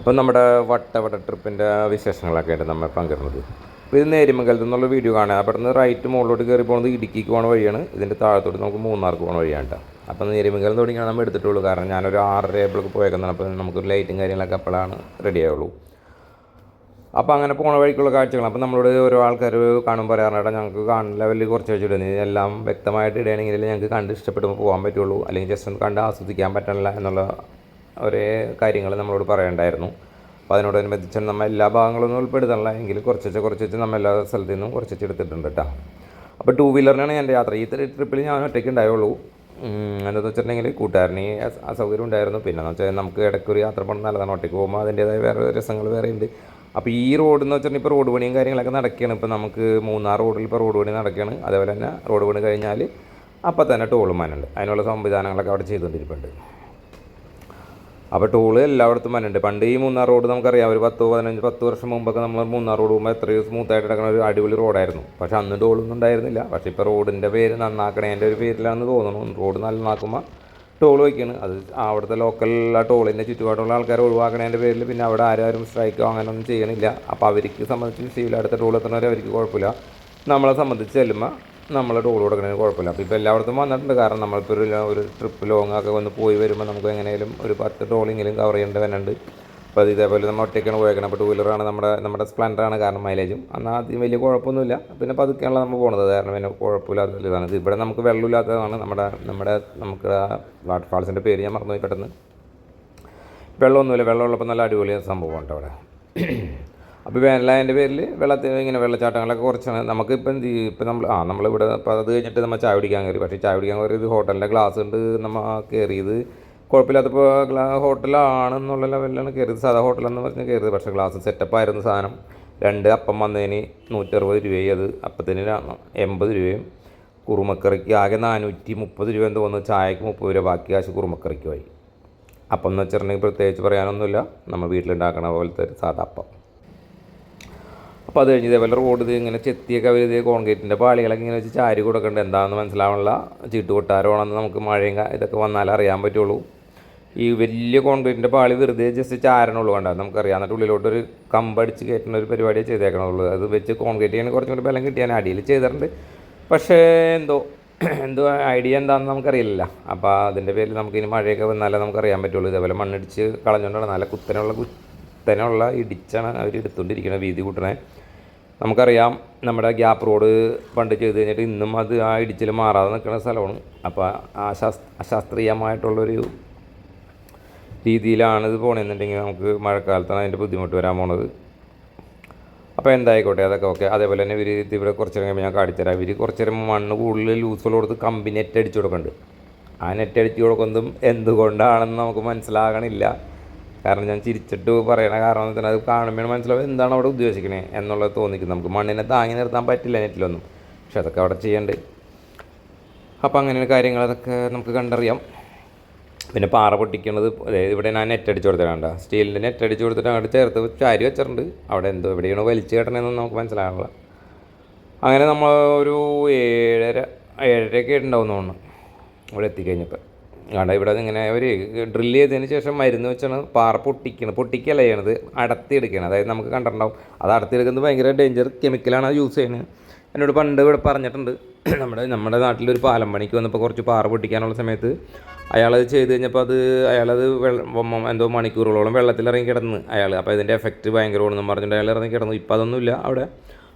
അപ്പം നമ്മുടെ വട്ടവട ട്രിപ്പിൻ്റെ വിശേഷങ്ങളൊക്കെ ആയിട്ട് നമ്മൾ പങ്കിടുന്നത്. അപ്പോൾ ഇത് നേരിമംഗലത്ത് നിന്നുള്ള വീഡിയോ കാണാം. അവിടെ നിന്ന് റൈറ്റ് മുകളിലോട്ട് കയറി പോകുന്നത് ഇടുക്കിക്ക് പോകുന്ന വഴിയാണ്. ഇതിൻ്റെ താഴത്തോട്ട് നമുക്ക് മൂന്നാർക്ക് പോകുന്ന വഴിയാണ് കേട്ടോ. അപ്പോൾ നേരിമംഗലം തുടങ്ങിയാണ് നമ്മൾ എടുത്തിട്ടുള്ളൂ. കാരണം ഞാനൊരു 6:30 ആയപ്പോഴേക്ക് പോയേക്കുന്നതാണ്. അപ്പോൾ നമുക്കൊരു ലൈറ്റും കാര്യങ്ങളൊക്കെ അപ്പോഴാണ് റെഡി ആവുള്ളൂ. അപ്പോൾ അങ്ങനെ പോണ വഴിക്കുള്ള കാഴ്ചകൾ. അപ്പോൾ നമ്മളോട് ഓരോ ആൾക്കാർ കാണുമ്പോൾ പറയാറുണ്ട്, ഞങ്ങൾക്ക് കാണുന്ന ലെവലിൽ കുറച്ച് വെച്ചിട്ട് എല്ലാം വ്യക്തമായിട്ട് ഇടുകയാണെങ്കിൽ ഞങ്ങൾക്ക് കണ്ട് ഇഷ്ടപ്പെടുമ്പോൾ പോകാൻ പറ്റുള്ളൂ, അല്ലെങ്കിൽ ജസ്റ്റ് ഒന്ന് കണ്ട് ആസ്വദിക്കാൻ പറ്റണില്ല എന്നുള്ള ഒരേ കാര്യങ്ങൾ നമ്മളോട് പറയണ്ടായിരുന്നു. അപ്പോൾ അതിനോടനുബന്ധിച്ച് നമ്മൾ എല്ലാ ഭാഗങ്ങളൊന്നും ഉൾപ്പെടുത്തണില്ല, എങ്കിലും കുറച്ച് നമ്മൾ എല്ലാ സ്ഥലത്തു നിന്നും കുറച്ച് എടുത്തിട്ടുണ്ട് കേട്ടോ. അപ്പോൾ 2 വീലറിനാണ് എൻ്റെ യാത്ര. ഈ ട്രിപ്പിൽ ഞാൻ ഒറ്റയ്ക്ക് ഉണ്ടായുള്ളൂ. എന്താണെന്ന് വെച്ചിട്ടുണ്ടെങ്കിൽ കൂട്ടുകാരന് അസൗകര്യം ഉണ്ടായിരുന്നു. പിന്നെയെന്ന് വെച്ചാൽ നമുക്ക് ഇടയ്ക്കൊരു യാത്ര പോകണം നല്ലതാണ്. ഒറ്റയ്ക്ക് പോകുമ്പോൾ അതിൻ്റേതായ വേറെ രസങ്ങൾ വേറെ ഉണ്ട്. അപ്പോൾ ഈ റോഡ് എന്ന് വെച്ചിട്ടുണ്ടെങ്കിൽ ഇപ്പോൾ റോഡ് പണിയും കാര്യങ്ങളൊക്കെ നടക്കുകയാണ്. ഇപ്പോൾ നമുക്ക് മൂന്നാർ റോഡിൽ ഇപ്പോൾ റോഡ് പണി നടക്കുകയാണ്. അതേപോലെ തന്നെ റോഡ് പണി കഴിഞ്ഞാൽ അപ്പോൾ തന്നെ ടോളും മനുണ്ട്. അതിനുള്ള സംവിധാനങ്ങളൊക്കെ അവിടെ ചെയ്തുകൊണ്ടിരിപ്പുണ്ട്. അപ്പോൾ ടോള് എല്ലായിടത്തും മനുണ്ട്. പണ്ട് ഈ മൂന്നാർ റോഡ് നമുക്കറിയാം, ഒരു 10 വർഷം മുമ്പൊക്കെ നമ്മൾ മൂന്നാർ റോഡ് പോകുമ്പോൾ എത്രയോ സ്മൂത്തായിട്ട് കിടക്കുന്ന ഒരു അടിപൊളി റോഡായിരുന്നു. പക്ഷേ അന്ന് ടോളൊന്നും ഉണ്ടായിരുന്നില്ല. പക്ഷേ ഇപ്പോൾ റോഡിൻ്റെ പേര് നന്നാക്കണേൻ്റെ ഒരു പേരിലാണെന്ന് തോന്നുന്നു. റോഡ് നന്നാക്കുമ്പോൾ ടോൾ വയ്ക്കുകയാണ്. അത് അവിടുത്തെ ലോക്കൽ ടോളിൻ്റെ ചുറ്റുപാടുള്ള ആൾക്കാർ ഒഴിവാക്കണതിൻ്റെ പേരിൽ പിന്നെ അവിടെ ആരും സ്ട്രൈക്കോ അങ്ങനെയൊന്നും ചെയ്യണില്ല. അപ്പോൾ അവർക്ക് സംബന്ധിച്ച് സിവിൽ അടുത്ത ടോൾ എത്തുന്നവരെ അവർക്ക് കുഴപ്പമില്ല. നമ്മളെ സംബന്ധിച്ച് ചെല്ലുമ്പോൾ നമ്മളെ ടോൾ കൊടുക്കണതിന് കുഴപ്പമില്ല. അപ്പോൾ ഇപ്പോൾ എല്ലായിടത്തും വന്നിട്ടുണ്ട്. കാരണം നമ്മളിപ്പോൾ ഒരു ട്രിപ്പ് ലോങ്ങൊക്കെ വന്ന് പോയി വരുമ്പോൾ നമുക്ക് എങ്ങനെയും ഒരു 10 ടോളെങ്കിലും കവർ ചെയ്യേണ്ടി വരുന്നുണ്ട്. അപ്പോൾ അത് ഇതേപോലെ നമ്മൾ ഒറ്റയ്ക്കാണ് പോയേക്കണം. അപ്പോൾ 2 വീലറാണ് നമ്മുടെ സ്പ്ലെൻഡറാണ്. കാരണം മൈലേജും എന്നാൽ ആദ്യം വലിയ കുഴപ്പമൊന്നുമില്ല. പിന്നെ പതുക്കെയാണല്ലോ നമ്മൾ പോകുന്നത്. കാരണം പിന്നെ കുഴപ്പമില്ലാത്തതാണ്. ഇത് ഇവിടെ നമുക്ക് വെള്ളമില്ലാത്തതാണ്. നമുക്ക് വാട്ടർഫാൾസിൻ്റെ പേര് ഞാൻ മറന്നുപോയി പെട്ടെന്ന്. വെള്ളമൊന്നുമില്ല. വെള്ളമുള്ളപ്പോൾ നല്ല അടിപൊളി സംഭവമുണ്ട് അവിടെ. അപ്പോൾ വേനലായതിൻ്റെ പേരിൽ ഇങ്ങനെ വെള്ളച്ചാട്ടങ്ങളൊക്കെ കുറച്ചാണ്. നമുക്കിപ്പോൾ എന്ത് ചെയ്യും, ഇപ്പോൾ നമ്മളിവിടെ അപ്പോൾ അത് കഴിഞ്ഞിട്ട് നമ്മൾ ചായ കുടിക്കാൻ കയറി. പക്ഷേ ചായ കുടിക്കാൻ കയറിയത് ഹോട്ടലിൻ്റെ ഗ്ലാസ് കൊണ്ട് നമ്മൾ കയറിയത് കുഴപ്പമില്ലാത്തപ്പോൾ ഹോട്ടലാണെന്നുള്ള ലെവലിലാണ് കയറിയത്. സാധാ ഹോട്ടലെന്ന് പറഞ്ഞ് കയറിയത്. പക്ഷേ ഗ്ലാസ് സെറ്റപ്പായിരുന്നു സാധനം. 2 അപ്പം വന്നതിന് 160 രൂപയും, അത് അപ്പത്തിന് 80 രൂപയും, കുറുമക്കറിക്ക് ആകെ 430 രൂപ എന്ന് തോന്നുന്നു. ചായക്ക് 30 രൂപ, ബാക്കി കാശ് കുറുമക്കറിക്ക് പോയി. അപ്പം എന്ന് വെച്ചിട്ടുണ്ടെങ്കിൽ പ്രത്യേകിച്ച് പറയാനൊന്നുമില്ല, നമ്മൾ വീട്ടിലുണ്ടാക്കണ പോലത്തെ ഒരു സാധാ അപ്പം. അപ്പോൾ അത് കഴിഞ്ഞ് ഇതേപോലെ റോഡ് ഇങ്ങനെ ചെത്തിയൊക്കെ അവർ കോൺക്രീറ്റിൻ്റെ പാളികളൊക്കെ ഇങ്ങനെ വെച്ച് ചാരി കൊടുക്കേണ്ടത് എന്താണെന്ന് മനസ്സിലാവണില്ല. ചീട്ട് കൊട്ടാരമാണെന്ന് നമുക്ക് മഴയും ഇതൊക്കെ വന്നാലേ അറിയാൻ പറ്റുള്ളൂ. ഈ വലിയ കോൺക്രീറ്റിൻ്റെ പാളി വെറുതെ ജസ്റ്റ് ചാരണുള്ളൂ. വേണ്ട നമുക്കറിയാം. എന്നിട്ട് ഉള്ളിലോട്ടൊരു കമ്പടിച്ച് കയറ്റുന്ന ഒരു പരിപാടിയെ ചെയ്തേക്കണുള്ളൂ. അത് വെച്ച് കോൺക്രീറ്റ് ചെയ്യാൻ കുറച്ചും കൂടി ബലം കിട്ടിയാൽ അടിയിൽ ചെയ്തിട്ടുണ്ട്. പക്ഷേ എന്തോ ഐഡിയ എന്താണെന്ന് നമുക്കറിയില്ല. അപ്പോൾ അതിൻ്റെ പേരിൽ നമുക്കിനി മഴയൊക്കെ വന്നാലേ നമുക്കറിയാൻ പറ്റുള്ളൂ. ഇതേപോലെ മണ്ണിടിച്ച് കളഞ്ഞുകൊണ്ടാണ് നല്ല കുത്തനെയുള്ള ഇടിച്ചാണ് അവർ എടുത്തുകൊണ്ടിരിക്കുന്നത്, വീതി കൂട്ടണേ. നമുക്കറിയാം നമ്മുടെ ഗ്യാപ്പ് റോഡ് പണ്ട് ചെയ്ത് കഴിഞ്ഞിട്ട് ഇന്നും അത് ആ ഇടിച്ചിൽ മാറാതെ നിൽക്കുന്ന സ്ഥലമാണ്. അപ്പോൾ അശാസ്ത്രീയമായിട്ടുള്ളൊരു രീതിയിലാണ് ഇത് പോകണമെന്നുണ്ടെങ്കിൽ നമുക്ക് മഴക്കാലത്താണ് അതിൻ്റെ ബുദ്ധിമുട്ട് വരാൻ പോണത്. അപ്പോൾ എന്തായിക്കോട്ടെ, അതൊക്കെ ഓക്കെ. അതേപോലെ തന്നെ ഇവർ ഇവിടെ കുറച്ച് നേരം ഞാൻ കാണിച്ചുതരാം. ഇവർ കുറച്ച് നേരം മണ്ണ് കൂടുതൽ ലൂസുകൾ കൊടുത്ത് കമ്പി നെറ്റ് അടിച്ചു കൊടുക്കുന്നുണ്ട്. ആ നെറ്റ് അടിച്ചു കൊടുക്കുന്നതും എന്തുകൊണ്ടാണെന്ന് നമുക്ക് മനസ്സിലാകണില്ല. കാരണം ഞാൻ ചിരിച്ചിട്ട് പറയണ കാരണം എന്ന് വെച്ചാൽ അത് കാണുമ്പോൾ മനസ്സിലാവും എന്താണ് അവിടെ ഉദ്ദേശിക്കണേ എന്നുള്ളത് തോന്നിക്കുന്നത്. നമുക്ക് മണ്ണിനെ താങ്ങി നിർത്താൻ പറ്റില്ല നെറ്റിലൊന്നും. പക്ഷെ അതൊക്കെ അവിടെ ചെയ്യണ്ട്. അപ്പോൾ അങ്ങനെയുള്ള കാര്യങ്ങൾ അതൊക്കെ നമുക്ക് കണ്ടറിയാം. പിന്നെ പാറ പൊട്ടിക്കുന്നത് ഇവിടെ ഞാൻ നെറ്റ് അടിച്ചു കൊടുത്തിട്ടുണ്ട്. സ്റ്റീലിൻ്റെ നെറ്റ് അടിച്ചു കൊടുത്തിട്ട് അങ്ങോട്ട് ചേർത്ത് ചാരി വെച്ചിട്ടുണ്ട്. അവിടെ എവിടെയാണോ വലിച്ചു കെട്ടണമെന്നൊന്നും നമുക്ക് മനസ്സിലാകണില്ല. അങ്ങനെ നമ്മൾ ഒരു 7:30 ഉണ്ടാവും തോന്നുന്നു ഇവിടെ എത്തിക്കഴിഞ്ഞപ്പോൾ. കാരണം ഇവിടെ ഇങ്ങനെ അവർ ഡ്രില്ല് ചെയ്തതിന് ശേഷം മരുന്ന് വെച്ചാണ് പാറ പൊട്ടിക്കല്ല ചെയ്യണത്, അടത്തിയെടുക്കുകയാണ്. അതായത് നമുക്ക് കണ്ടിട്ടുണ്ടാവും അത് അടത്തിയെടുക്കുന്നത് ഭയങ്കര ഡേഞ്ചർ കെമിക്കലാണ് അത് യൂസ് ചെയ്യുന്നത്. എന്നോട് പണ്ട് ഇവിടെ പറഞ്ഞിട്ടുണ്ട്. നമ്മുടെ നാട്ടിലൊരു പാലം പണിക്ക് വന്നപ്പോൾ കുറച്ച് പാറ പൊട്ടിക്കാനുള്ള സമയത്ത് അയാളത് ചെയ്ത് കഴിഞ്ഞപ്പോൾ അയാളത് എന്തോ മണിക്കൂറുകളോളം വെള്ളത്തിലിറങ്ങി കിടന്ന് അപ്പോൾ ഇതിൻ്റെ എഫക്റ്റ് ഭയങ്കരമാണെന്നും പറഞ്ഞിട്ട് അയാൾ ഇറങ്ങി കിടന്നു. ഇപ്പോൾ അതൊന്നുമില്ല. അവിടെ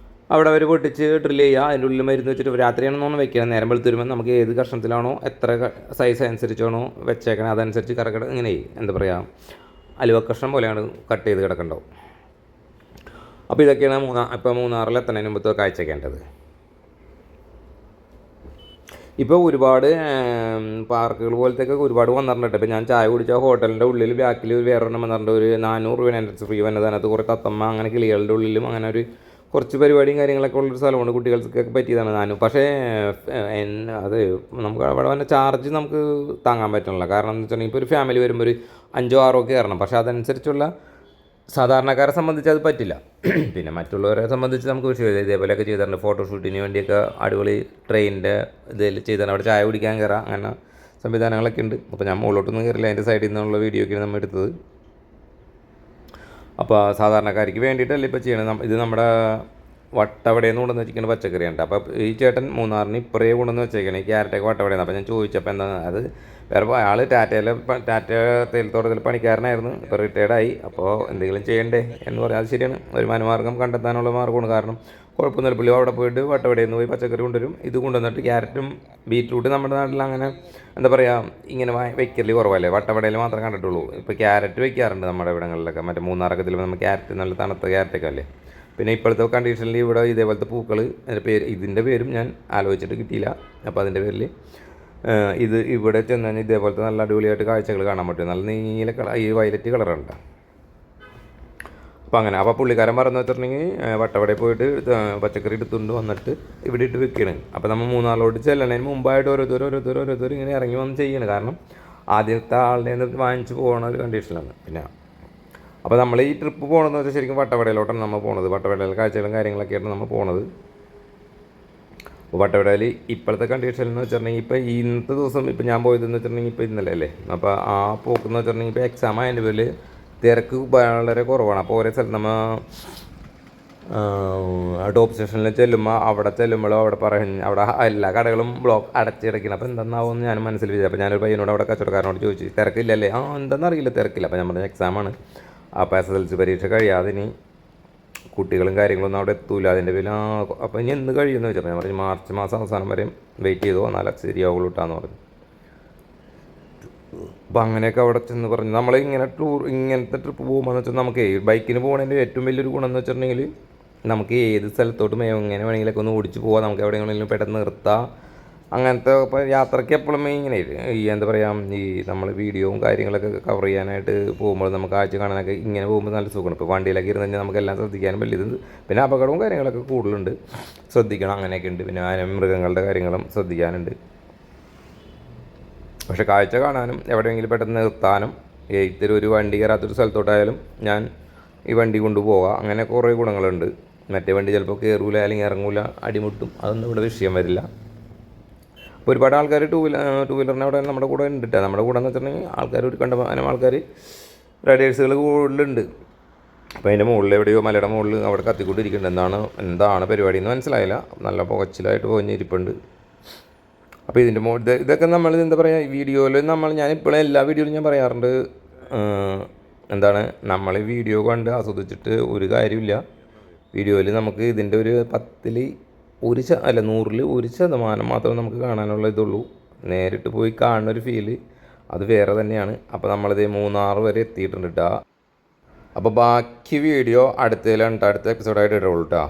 അവർ പൊട്ടിച്ച് ഡ്രില്ല് ചെയ്യുക, അതിൻ്റെ ഉള്ളിൽ മരുന്ന് വെച്ചിട്ട് രാത്രിയാണെന്നൊന്നും വെക്കണം. നേരം വെളുത്ത് വരുമ്പോൾ നമുക്ക് ഏത് കഷ്ണത്തിലാണോ എത്ര സൈസ് അനുസരിച്ചാണോ വെച്ചേക്കണം അതനുസരിച്ച് ഇങ്ങനെ എന്താ പറയുക, അലുവ കഷ്ണം പോലെയാണ് കട്ട് ചെയ്ത് കിടക്കണ്ടാവും. അപ്പോൾ ഇതൊക്കെയാണ് ഇപ്പോൾ മൂന്നാറിൽ എത്തുന്നതിന് മുമ്പത്തെ കാഴ്ചയ്ക്കേണ്ടത്. ഇപ്പോൾ ഒരുപാട് പാർക്കുകൾ പോലത്തെയൊക്കെ ഒരുപാട് വന്നിട്ടുണ്ട്. ഇപ്പോൾ ഞാൻ ചായ കുടിച്ച ഹോട്ടലിൻ്റെ ഉള്ളിൽ ബാക്കിൽ വേറൊരെണ്ണം വന്നിട്ടുണ്ട്. ഒരു 400 രൂപ എൻട്രി ഫ്രീ വന്നത്. അതിനകത്ത് കുറേ തത്തമ്മ അങ്ങനെ കിളികളുടെ ഉള്ളിലും അങ്ങനെ ഒരു കുറച്ച് പരിപാടിയും കാര്യങ്ങളൊക്കെ ഉള്ളൊരു സ്ഥലമാണ്. കുട്ടികൾക്കൊക്കെ പറ്റിയതാണ്. പക്ഷേ അത് നമുക്ക് അവിടെ വന്ന ചാർജ് നമുക്ക് താങ്ങാൻ പറ്റണില്ല. കാരണം എന്ന് വെച്ചിട്ടുണ്ടെങ്കിൽ ഇപ്പോൾ ഒരു ഫാമിലി വരുമ്പോൾ ഒരു 5-6 കയറണം. പക്ഷേ അതനുസരിച്ചുള്ള സാധാരണക്കാരെ സംബന്ധിച്ച് അത് പറ്റില്ല. പിന്നെ മറ്റുള്ളവരെ സംബന്ധിച്ച് നമുക്ക് വിഷയം ഇതേപോലെയൊക്കെ ചെയ്തിട്ടുണ്ട്. ഫോട്ടോഷൂട്ടിന് വേണ്ടിയൊക്കെ അടിപൊളി ട്രെയിനിൻ്റെ ഇതിൽ ചെയ്തിട്ടുണ്ട്. അവിടെ ചായ കുടിക്കാൻ കയറാം, അങ്ങനെ സംവിധാനങ്ങളൊക്കെ ഉണ്ട്. അപ്പോൾ ഞാൻ മുകളിലോട്ടൊന്നും കയറില്ല. അതിൻ്റെ സൈഡിൽ നിന്നുള്ള വീഡിയോ ഒക്കെയാണ് നമ്മൾ എടുത്തത്. അപ്പോൾ സാധാരണക്കാർക്ക് വേണ്ടിയിട്ടല്ല ഇപ്പോൾ ചെയ്യണം. ഇത് നമ്മുടെ വട്ടവടയിൽ നിന്ന് കൊണ്ടുവന്ന് വെച്ചിരിക്കുന്ന പച്ചക്കറിയുണ്ട്. അപ്പോൾ ഈ ചേട്ടൻ മൂന്നാറിന് ഇപ്പറേ കൊണ്ടുവന്ന് വെച്ചേക്കണം ഈ ക്യാരറ്റൊക്കെ വട്ടവടയിൽ. അപ്പോൾ ഞാൻ ചോദിച്ചപ്പോൾ എന്താ അത് വേറെ ആൾ ടാറ്റ തേയിലത്തോട്ടത്തിൽ പണിക്കാരനായിരുന്നു, ഇപ്പോൾ റിട്ടയർഡായി. അപ്പോൾ എന്തെങ്കിലും ചെയ്യണ്ടേ എന്ന് പറയാം. അത് ശരിയാണ്, വരുമാനമാർഗ്ഗം കണ്ടെത്താനുള്ള മാർഗ്ഗമാണ്. കാരണം കുഴപ്പമൊന്നുമില്ല, പുള്ളി അവിടെ പോയിട്ട് വട്ടവടയിൽ നിന്ന് പോയി പച്ചക്കറി കൊണ്ടുവരും. ഇത് കൊണ്ടുവന്നിട്ട് ക്യാരറ്റും ബീറ്റ്റൂട്ട് നമ്മുടെ നാട്ടിൽ അങ്ങനെ എന്താ പറയുക ഇങ്ങനെ വെക്കല് കുറവല്ലേ, വട്ടവടയിൽ മാത്രമേ കണ്ടിട്ടുള്ളൂ. ഇപ്പോൾ ക്യാരറ്റ് വെക്കാറുണ്ട് നമ്മുടെ ഇവിടങ്ങളിലൊക്കെ, മറ്റേ മൂന്നാറൊക്കെ ഇതിൽ നമ്മൾ ക്യാരറ്റ് നല്ല തണുത്ത ക്യാരറ്റൊക്കെ അല്ലേ. പിന്നെ ഇപ്പോഴത്തെ കണ്ടീഷനിൽ ഇവിടെ ഇതേപോലത്തെ പൂക്കൾ, ഇതിൻ്റെ പേരും ഞാൻ ആലോചിച്ചിട്ട് കിട്ടിയില്ല. അപ്പോൾ അതിൻ്റെ പേരിൽ ഇവിടെ ചെന്ന് കഴിഞ്ഞാൽ ഇതേപോലത്തെ നല്ല അടിപൊളിയായിട്ട് കാഴ്ചകൾ കാണാൻ പറ്റും. നല്ല നീല കളർ, ഈ വയലറ്റ് കളറുണ്ട്. അപ്പോൾ അങ്ങനെ അപ്പോൾ പുള്ളിക്കാരൻ പറഞ്ഞു വെച്ചിട്ടുണ്ടെങ്കിൽ വട്ടവടയിൽ പോയിട്ട് പച്ചക്കറി എടുത്തുകൊണ്ട് വന്നിട്ട് ഇവിടെ ഇട്ട് വെക്കണം. അപ്പോൾ നമ്മൾ മൂന്നാറിലോട്ട് ചെല്ലണതിന് മുമ്പായിട്ട് ഓരോരുത്തർ ഇങ്ങനെ ഇറങ്ങി വന്ന് ചെയ്യണം. കാരണം ആദ്യത്തെ ആളുടെ വാങ്ങിച്ച് പോകുന്ന ഒരു കണ്ടീഷനിലാണ്. പിന്നെ അപ്പോൾ നമ്മൾ ഈ ട്രിപ്പ് പോകണമെന്ന് വെച്ചാൽ ശരിക്കും വട്ടവടയിലോട്ടാണ് നമ്മൾ പോകുന്നത്. വട്ടവടയിൽ കാഴ്ചകളും കാര്യങ്ങളൊക്കെയാണ് നമ്മൾ പോകുന്നത്. അപ്പോൾ വട്ടവടയിൽ ഇപ്പോഴത്തെ കണ്ടീഷൻ എന്ന് വെച്ചിട്ടുണ്ടെങ്കിൽ ഇപ്പോൾ ഇന്നത്തെ ദിവസം ഇപ്പോൾ ഞാൻ പോയതെന്ന് വെച്ചിട്ടുണ്ടെങ്കിൽ ഇപ്പോൾ ഇന്നലെ അല്ലേ. അപ്പോൾ ആ പോക്കെന്ന് വെച്ചിട്ടുണ്ടെങ്കിൽ ഇപ്പോൾ എക്സാം അതിൻ്റെ പേരിൽ തിരക്ക് വളരെ കുറവാണ്. അപ്പോൾ ഓരോ സ്ഥലത്ത് നമ്മൾ ടോപ്പ് സ്റ്റേഷനിൽ ചെല്ലുമ്പോൾ അവിടെ അവിടെ എല്ലാ കടകളും അടച്ചിടയ്ക്കണം. അപ്പോൾ എന്താണെന്നാവുമെന്ന് ഞാൻ മനസ്സിൽ വിചാരിച്ചു. അപ്പോൾ ഞാനൊരു പയ്യനോട് അവിടെ കച്ചവടക്കാരനോട് ചോദിച്ചു, തിരക്കില്ലല്ലേ? എന്താണെന്നറിയില്ല, തിരക്കില്ല. അപ്പോൾ നമ്മുടെ എക്സാമാണ്. അപ്പോൾ SSLC പരീക്ഷ കഴിയാതെ ഇനി കുട്ടികളും കാര്യങ്ങളൊന്നും അവിടെ എത്തൂല. അതിൻ്റെ പേരിൽ അപ്പോൾ ഇനി എന്ന് കഴിയുമെന്ന് വെച്ചപ്പോൾ ഞാൻ പറഞ്ഞു മാർച്ച് മാസം അവസാനം വരെ വെയിറ്റ് ചെയ്തോ, എന്നാലും ശരിയാവുള്ളൂ ഇട്ടാന്ന് പറഞ്ഞു. അപ്പോൾ അങ്ങനെയൊക്കെ അവിടെ ചെന്ന് പറഞ്ഞു. നമ്മൾ ഇങ്ങനത്തെ ട്രിപ്പ് പോകുമ്പോൾ വെച്ചാൽ നമുക്ക് ബൈക്കിന് പോകുന്നതിൻ്റെ ഏറ്റവും വലിയൊരു ഗുണം എന്ന് വെച്ചിട്ടുണ്ടെങ്കിൽ നമുക്ക് ഏത് സ്ഥലത്തോട്ടും എങ്ങനെ വേണമെങ്കിലൊക്കെ ഒന്ന് ഓടിച്ച് പോകാം. നമുക്ക് എവിടെയെങ്കിലും പെട്ടെന്ന് നിർത്താം. അങ്ങനത്തെ ഇപ്പോൾ യാത്രയ്ക്ക് എപ്പോഴും ഇങ്ങനെ ഈ എന്താ പറയുക ഈ നമ്മൾ വീഡിയോയും കാര്യങ്ങളൊക്കെ കവർ ചെയ്യാനായിട്ട് പോകുമ്പോൾ നമുക്ക് കാഴ്ച കാണാനൊക്കെ ഇങ്ങനെ പോകുമ്പോൾ നല്ല സുഖമാണ്. ഇപ്പോൾ വണ്ടിയിലൊക്കെ ഇരുന്ന് കഴിഞ്ഞാൽ നമുക്കെല്ലാം ശ്രദ്ധിക്കാനും വലിയത്. പിന്നെ അപകടവും കാര്യങ്ങളൊക്കെ കൂടുതലുണ്ട്, ശ്രദ്ധിക്കണം. അങ്ങനെയൊക്കെ ഉണ്ട്. പിന്നെ മൃഗങ്ങളുടെ കാര്യങ്ങളും ശ്രദ്ധിക്കാനുണ്ട്. പക്ഷേ കാഴ്ച കാണാനും എവിടെയെങ്കിലും പെട്ടെന്ന് നിർത്താനും ഇത്തിരി ഒരു വണ്ടി കയറാത്തൊരു സ്ഥലത്തോട്ടായാലും ഞാൻ ഈ വണ്ടി കൊണ്ടുപോകാം. അങ്ങനെ കുറേ ഗുണങ്ങളുണ്ട്. മറ്റേ വണ്ടി ചിലപ്പോൾ കയറൂല അല്ലെങ്കിൽ ഇറങ്ങൂല, അടിമുട്ടും, അതൊന്നും ഇവിടെ വിഷയം വരില്ല. അപ്പോൾ ഒരുപാട് ആൾക്കാർ ടൂ വീലറിന് അവിടെ നമ്മുടെ കൂടെ ഉണ്ട് കേട്ടോ. നമ്മുടെ കൂടെ എന്ന് വെച്ചിട്ടുണ്ടെങ്കിൽ ആൾക്കാർ ഒരു കണ്ടമാനം ആൾക്കാർ റൈഡേഴ്സുകൾ കൂടുതലുണ്ട്. അപ്പോൾ അതിൻ്റെ മുകളിൽ എവിടെയോ മലയുടെ മുകളിൽ അവിടെ കത്തിക്കൊണ്ടിരിക്കുന്നുണ്ട്. എന്താണ് പരിപാടി എന്ന് മനസ്സിലായില്ല. നല്ല പുകച്ചിലായിട്ട് പോഞ്ഞിരിപ്പുണ്ട്. അപ്പോൾ ഇതിൻ്റെ ഇതൊക്കെ നമ്മൾ എന്താ പറയുക വീഡിയോയിൽ ഞാനിപ്പോഴും എല്ലാ വീഡിയോയിലും ഞാൻ പറയാറുണ്ട്, എന്താണ് നമ്മൾ വീഡിയോ കണ്ട് ആസ്വദിച്ചിട്ട് ഒരു കാര്യമില്ല. വീഡിയോയിൽ നമുക്ക് ഇതിൻ്റെ ഒരു 100% മാത്രമേ നമുക്ക് കാണാനുള്ള ഇതുള്ളൂ. നേരിട്ട് പോയി കാണുന്നൊരു ഫീല് അത് വേറെ തന്നെയാണ്. അപ്പോൾ നമ്മളിത് മൂന്നാറ് വരെ എത്തിയിട്ടുണ്ട് കേട്ടോ. അപ്പോൾ ബാക്കി വീഡിയോ അടുത്ത എപ്പിസോഡായിട്ട് ഇടുള്ളൂ കേട്ടോ.